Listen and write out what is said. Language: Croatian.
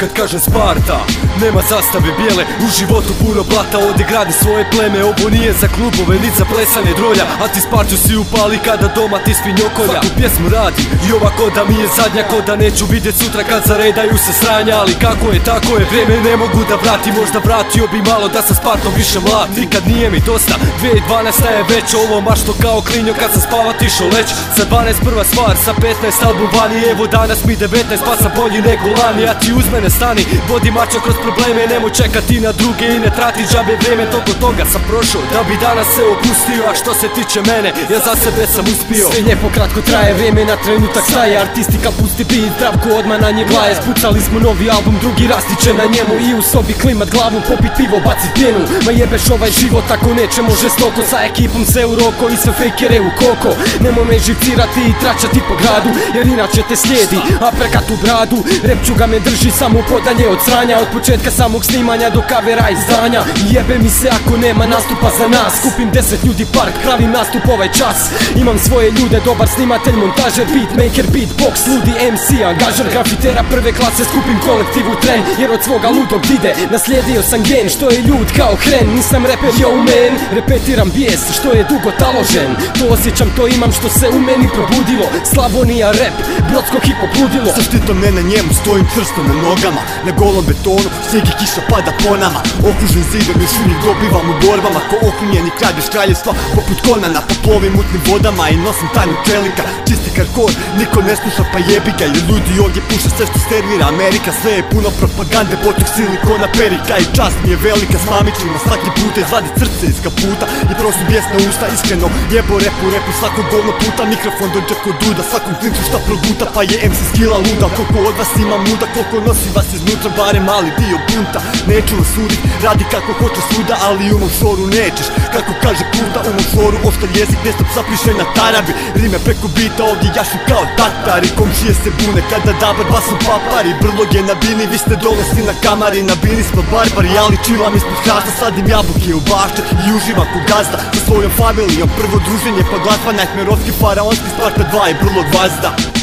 kad kažem Sparta. Nema zastave bijele, u životu puno blata. Ovdje gradi svoje pleme, ovo nije za klubove, ni za plesanje drolja. A ti Spartu si upali kada doma ti svinjokolja. Svaku pjesmu radim i ova koda mi je zadnja, koda neću vidjet sutra kad zaredaju se sranja. Ali kako je, tako je, vrijeme ne mogu da vratim. Možda vratio bi malo da sa Spartom više mlad. Nikad nije mi dosta, 2012 je već ovo mašto kao klinjo kad sam spavat išao leć. Sa 12 prva stvar, sa 15 album vani. Evo danas mi 19 pa sam bolji nego lani. A ti uz mene stani, vodi mačo kroz probleme. Nemoj čekati na druge i ne trati džabe vrijeme. Toliko toga sam prošao da bi danas se opustio. A što se tiče mene, ja za sebe sam uspio. Sve lijepo kratko traje, vrijeme na trenutak staje. Artistika pusti beat, Zdravko odmah na nje glaje. Spucali smo novi album, drugi rastiće na njemu. I u sobi klimat glavu, popit pivo, bacit pjenu. Ma jebeš ovaj život ako nećemo žestoko. Sa ekipom se u roko i sve fejkere u koko. Nemoj me živcirati i tračati po gradu, jer inače te slijedi aprekat u bradu. Repčuga me drži samo podalje od sranja. Od početka samog snimanja do kavera izdanja. Jebe mi se ako nema nastupa za nas. Skupim 10 ljudi park, pravim nastup ovaj čas. Imam svoje ljude, dobar snimatelj, montažer, beatmaker, beatbox, ludi MC, angažer, grafitera prve klase. Skupim kolektivu tren, jer od svoga ludog dide naslijedio sam gen, što je ljud kao hren. Nisam reper, yo man, repetiram bijes što je dugo taložen. To osjećam, to imam što se u meni probudilo. Slavonija rap, brodsko hip-hop ludilo. Sa štitom ne na njemu, stojim čvrsto na nogama. Na golom betonu, snijeg i kiša pada po nama. Okružen zidom još uvijek dobivam u borbama. Ko okunjeni kralj iz kraljevstva, poput Konana. Poplovim mutnim vodama i nosim tajnu čelika. Čisti hardcore, niko ne sluša pa jebi ga. Jer ljudi ovdje puše sve što servira Amerika. Sve je puno propagande, botok silikona, perika. I čast mi je velika s mamićima svaki puta. Izvadi srce iz kaputa i prosim bijesna usta. Iskreno jebo repu svakog govno puta. Mikrofon dođe kod duda, svakom klincu šta proguta. Pa je MC skila luda, koliko od vas ima muda. Koliko nosi vas iznutra, barem mali dio bunta. Neću vas sudit, radi kako hoće svuda. Ali u mom šoru nećeš, kako kaže Kuta. U mom šoru oštar jezik, nestop zapriše na tarabi. Rime preko bita, ovdje jašu kao tatari. Komšije se bune kada dabar vas u papari. Brlog je na bini, vi ste dole svi na kamari. Na bini smo barbari, ali čilam ispod hrasta. Sadim jabuke u bašče i uživam ko gazda. Sa svojom familijom, prvo druženje pa glazba. Nightmarovski, faraonski, Sparta 2 i Brlog vazda.